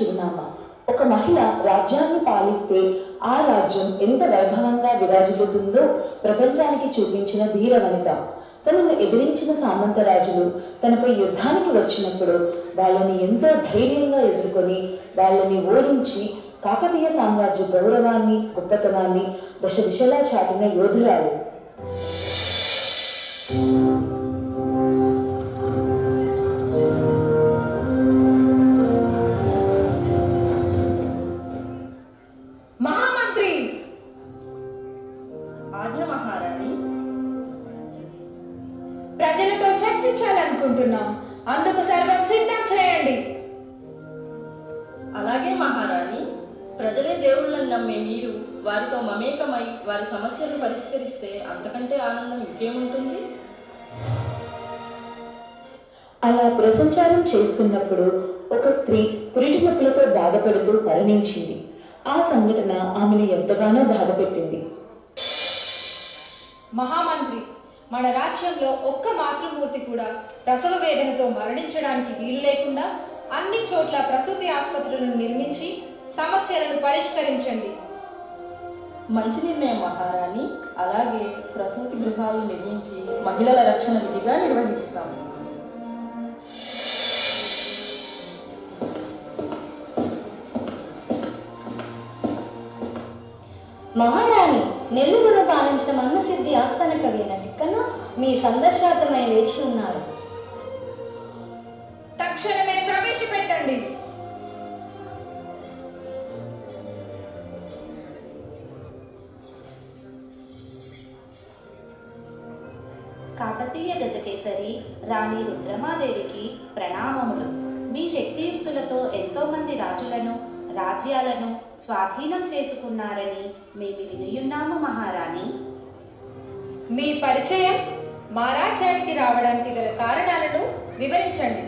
చిరునామా. ఒక మహిళ రాజ్యాన్ని పాలిస్తే ఆ రాజ్యం ఎంత వైభవంగా విరాజిల్లుతుందో ప్రపంచానికి చూపించిన ధీర వనిత. తనను ఎదిరించిన సామంతరాజులు తనపై యుద్ధానికి వచ్చినప్పుడు వాళ్ళని ఎంతో ధైర్యంగా ఎదుర్కొని వాళ్ళని ఓడించి కాకతీయ సామ్రాజ్య గౌరవాన్ని, గొప్పతనాన్ని దశ దిశలా చాటిన యోధురాలు. మహామంత్రి! ఆజ్ఞ మహారాణి. ప్రజలతో చర్చించాలనుకుంటున్నాం, అందుకు సర్వం సిద్ధం చేయండి. అలాగే మహారాణి. ప్రజలే దేవుళ్ళని నమ్మే మీరు వారితో మమేకమై వారి సమస్యలను పరిష్కరిస్తే అంతకంటే ఆనందం ఇంకేముంటుంది? అలా పురసంచారం చేస్తున్నప్పుడు ఒక స్త్రీ పురిటి నొప్పులతో బాధపడుతూ మరణించింది. ఆ సంఘటన ఆమెను ఎంతగానో బాధపెట్టింది. మహామంత్రి, మన రాజ్యంలో ఒక్క మాతృమూర్తి కూడా ప్రసవ వేదనతో మరణించడానికి వీలు లేకుండా అన్ని చోట్ల ప్రసూతి ఆసుపత్రులను నిర్మించి సమస్యలను పరిష్కరించండి. మంచి నిర్ణయం మహారాణి. అలాగే ప్రసూతి గృహాలు నిర్మించి మహిళల రక్షణ విధిగా నిర్వహిస్తాం. మహారాణి, నెల్లూరును పాలించిన మన్మసిద్ధి ఆస్థాన కవి అయిన తిక్కన మీ సందర్శార్థమై వేచి ఉన్నారు. తక్షణమే ప్రవేశపెట్టండి. కాకతీయ గజకేసరి రాణి రుద్రమాదేవికి ప్రణామములు. మీ శక్తియుక్తులతో ఎంతోమంది రాజులను, రాజ్యాలను స్వాధీనం చేసుకున్నారని మేము వినియున్నాము మహారాణి. మీ పరిచయం, మా రాజ్యానికి రావడానికి గల కారణాలను వివరించండి.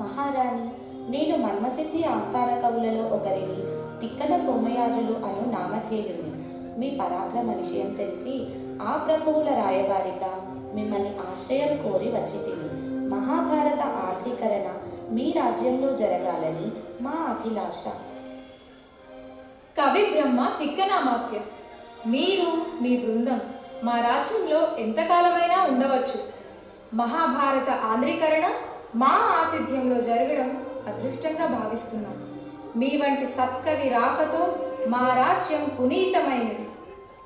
మహారాణి, నేను మన్మసిద్ధి ఆస్థాన కవులలో ఒకరిని, తిక్కన సోమయాజులు అను నామధేయుని. మీ పరాక్రమ విషయం తెలిసి ఆ ప్రభువుల రాయబారిగా మిమ్మల్ని ఆశ్రయం కోరి వచ్చితిని. మహాభారత ఆర్థికరణ మీ రాజ్యంలో జరగాలని మా అభిలాష. కవి బ్రహ్మ తిక్కనామాత్య, మీరు మీ బృందం మా రాజ్యంలో ఎంతకాలమైనా ఉండవచ్చు. మహాభారత ఆంధ్రీకరణ మా ఆతిథ్యంలో జరగడం అదృష్టంగా భావిస్తున్నాం. మీ వంటి సత్కవి రాకతో మా రాజ్యం పునీతమైనది.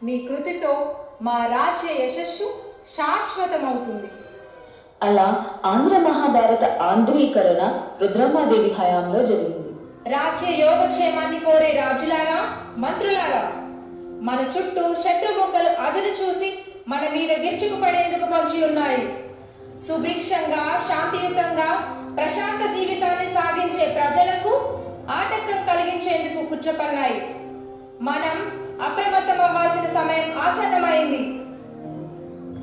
మీ కృతితో మా రాజ్య యశస్సు శాశ్వతమవుతుంది. అలా ఆంధ్ర మహాభారత ఆంధ్రీకరణ రుద్రమాదేవి హయాంలో జరిగింది. రాజ్య యోగక్షేమాన్ని కోరే రాజులారా, మంత్రులారా, మన చుట్టూ శత్రుముఖలు అదును చూసి మన మీద విరుచుకుపడేందుకు పొంచి ఉన్నాయి. సుభిక్షంగా, శాంతియుతంగా ప్రశాంత జీవితాన్ని సాగించే ప్రజలకు ఆటంకం కలిగించేందుకు కుట్రపన్నాయి. మనం అప్రమత్తం అవ్వాల్సిన సమయం ఆసన్నమైంది.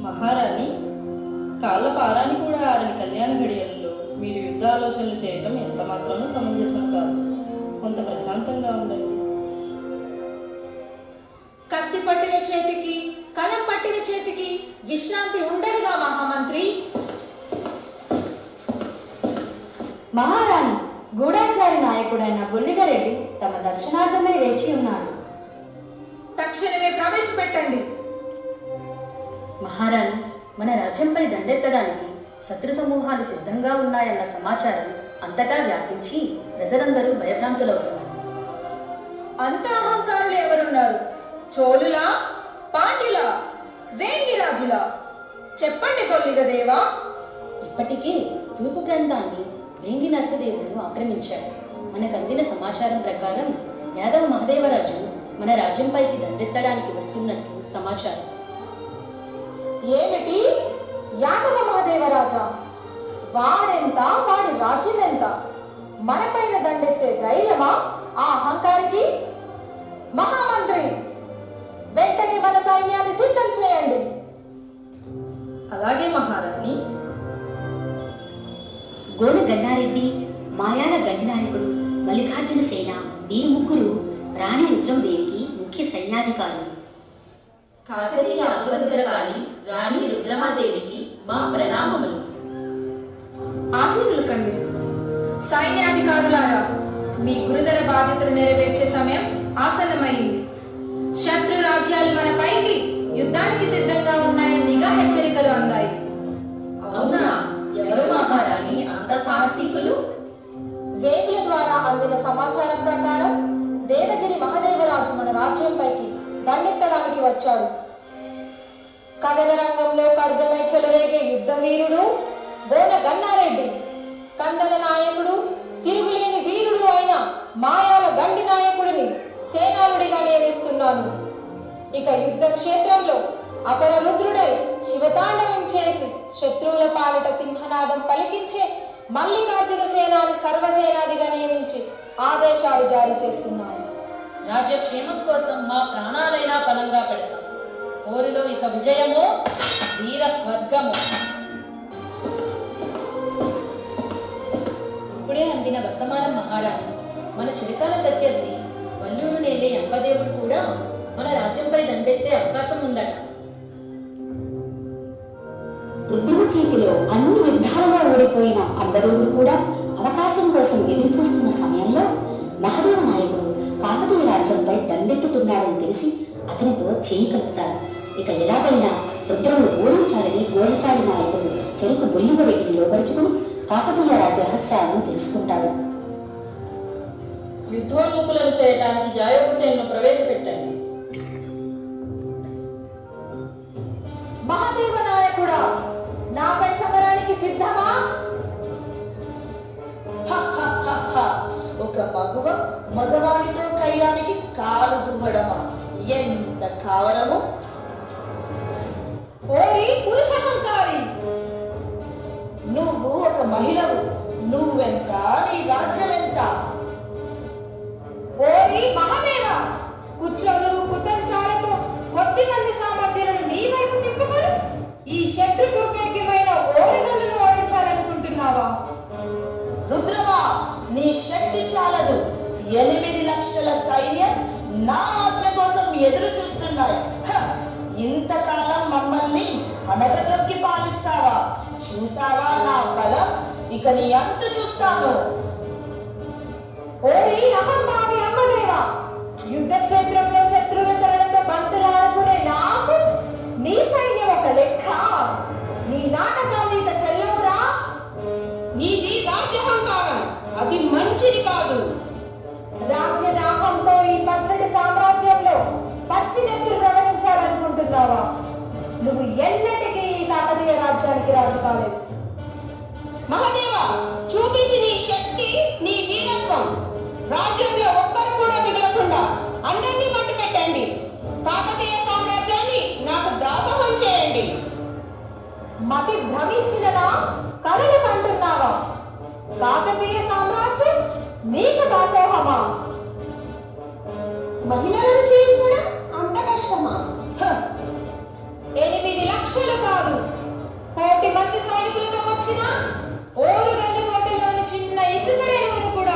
మహారాణి, కాళ్ళ పారాని కూడా ఆరని కళ్యాణ గడియల్లో మీరు యుద్ధ ఆలోచనలు చేయటం ఎంత మాత్రమూ సమంజసం కాదు. కొంత ప్రశాంతంగా ఉండండి. కత్తి పట్టిన చేతికి, కలం పట్టిన చేతికి విశ్రాంతి ఉండదుగా మహామంత్రి. మహారాణి, గూఢాచారి నాయకుడైన బుల్లిగారెడ్డి తమ దర్శనార్థమై వేచి ఉన్నాడు. తక్షణమే ప్రవేశపెట్టండి. మహారాణి, మన రాజ్యంపై దండెత్తడానికి శత్రు సమూహాలు సిద్ధంగా ఉన్నాయన్న సమాచారం అంతటా వ్యాపించి ప్రజలందరూ భయభ్రాంతులవుతున్నారు. అంత అహంకారులు ఎవరున్నారు? చోళులా, పాండ్యులా, వేంగిరాజులా? చెప్పండి బొల్లిగదేవా. ఇప్పటికే తూర్పు ప్రాంతాన్ని వేంగి నరసదేవుడు ఆక్రమించాడు. మనకు అందిన సమాచారం ప్రకారం యాదవ మహదేవరాజు మన రాజ్యంపైకి దండెత్తడానికి వస్తున్నట్టు సమాచారం. ఏమిటి? యాదవ మహాదేవరాజా? వాడెంత, వాడి రాజ్యం ఎంత? మనపైన దండెత్తే ధైర్యమా ఆ అహంకారికి? మహామంత్రి, వెంటనే మన సైన్యాన్ని సిద్ధం చేయండి. అలాగే మహారాణి. గోన గన్నారెడ్డి, మాయాల గండినాయకుడు, మల్లికార్జున సేన వీరు ముగ్గురు రాణి రుద్రమదేవికి ముఖ్య సైన్యాధికారులు. కాకతీయ అభ్యంతరకారి రాణి రుద్రమాదేవికి మా ప్రణామములు. ఆశీనులు కండి. సైన్యాధికారులారా, మీ గురుతర బాధ్యతలు నెరవేర్చే సమయం ఆసన్నమైంది. శత్రు రాజ్యాలు మన పైకి యుద్ధానికి సిద్ధంగా ఉన్నాయని నిఘా హెచ్చరికలు అందాయి. అవునా? ఎవరు మహారాణి అంత సాహసికులు? వేగుల ద్వారా అందిన సమాచారం ప్రకారం దేవగిరి మహదేవరాజు మన రాజ్యంపైకి దండెత్తడానికి వచ్చాడు. కథన రంగంలో ఖడ్గమై చెలరేగే యుద్ధ వీరుడు బోన గన్నారెడ్డి, కందల నాయకుడు, తిరుగులేని వీరుడు అయిన మాయాల గండి నాయకుడిని సేనానుడిగా నియమిస్తున్నాను. ఇక యుద్ధ క్షేత్రంలో అపర రుద్రుడై శివతాండవం చేసి శత్రువుల పాలిట సింహనాదం పలికించే మల్లికార్జున సేనాని సర్వసేనాదిగా నియమించి ఆదేశాలు జారీ చేస్తున్నాను. రాజ్యక్షేమం కోసం మా ప్రాణాలైనా ఫలంగా పెడతాం. పోరులో ఇక విజయమో వీర స్వర్గమో. ఇప్పుడే అందిన వర్తమానం మహారాణి, మన చిరకాల ప్రత్యర్థి వల్లూరు నేలే అంబదేవుడు కూడా మన రాజ్యంపై దండెత్తే అవకాశం ఉందట. రుద్రుడి చేతిలో అన్ని యుద్ధాలలో ఓడిపోయిన అంబదేవుడు కూడా అవకాశం కోసం ఎదురు చూస్తున్న సమయంలో మహదేవ నాయకుడు కాకతీయ రాజ్యంపై దండెత్తుతున్నాడని తెలిసి అతనితో చేయి కలుపుతాడు. ఇక ఎలాగైనా రుద్రుడు ఓడించాలని గోడచారి నాయకుడు చెరుకు బొల్లిగా వెట్టి లోపరుచుకుని కాకతీయ రాజ్య రహస్యాలను తెలుసుకుంటాడు. యుద్ధోన్ముఖులను చేయడానికి జాయోపసేనను ప్రవేశపెట్టండి. మహాదేవ నాయకుడా, నాపై సమరానికి సిద్ధమా? ఒక మగువ మగవానితో కయ్యానికి కాలు దువ్వడమా? ఎంత కావలము? ఓరి పురుషహంకారి, నువ్వు ఒక మహిళవు. నువ్వెంత, నీ రాజ్యం ఎంత? ఓరి మహాదేవ, కుట్రలు కుతంత్రాలతో కొద్ది మంది సామర్థ్యాలను నీ వైపు తిప్పుకొని ఈ శత్రు దుర్భేద్యమైన ఓరిగల్లును ఓడించాలనుకుంటున్నావా? రుద్రమా, నీ శక్తి చాలదు. 8 లక్షల సైన్యం నా ఆజ్ఞ కోసం ఎదురు చూస్తున్నాయి. ఇంతకాలం మమ్మల్ని అనగదొక్కి పాలిస్తావా? చూసావా నా బలం? ఇక నీ అంతు చూస్తాను. ఓరి అహంభావి అమ్మదేవ, యుద్ధ క్షేత్రంలో శత్రువుల తరణతో బంతులాడుకునే నాకు నీ సైన్యం ఒక లెక్క. నీ నాటకాలు ఇక చెల్లవురా. నీది రాజ్యహంకారం, అది మంచిది కాదు. రాజ్యదాహంతో ఈ పచ్చడి సామ్రాజ్యంలో పచ్చినెత్తులు ప్రవహించాలనుకుంటున్నావా? నువ్వు ఎన్నటికీ ఈ కాకతీయ రాజ్యానికి రాజు కాలేవు. మహాదేవ, చూపించి నీ శక్తి, నీ వీరత్వం. రాజ్యంలో ఒక్కరు కూడా మిగలకుండా అందరినీ మట్టు పెట్టండి. కాకతీయ సామ్రాజ్యాన్ని నాకు దాసోహం చేయండి. మతి భ్రమించినదా? కలలు కంటున్నావా? కాకతీయ సామ్రాజ్యం నీకు దాసోహమా? మహిళలను చేయించడం అంత కష్టమా? 8 లక్షలు కాదు, 1,000,000 మంది సైనికులతో వచ్చిన ఓరుగల్లు కోటలోని చిన్న ఇసుక రేణువును కూడా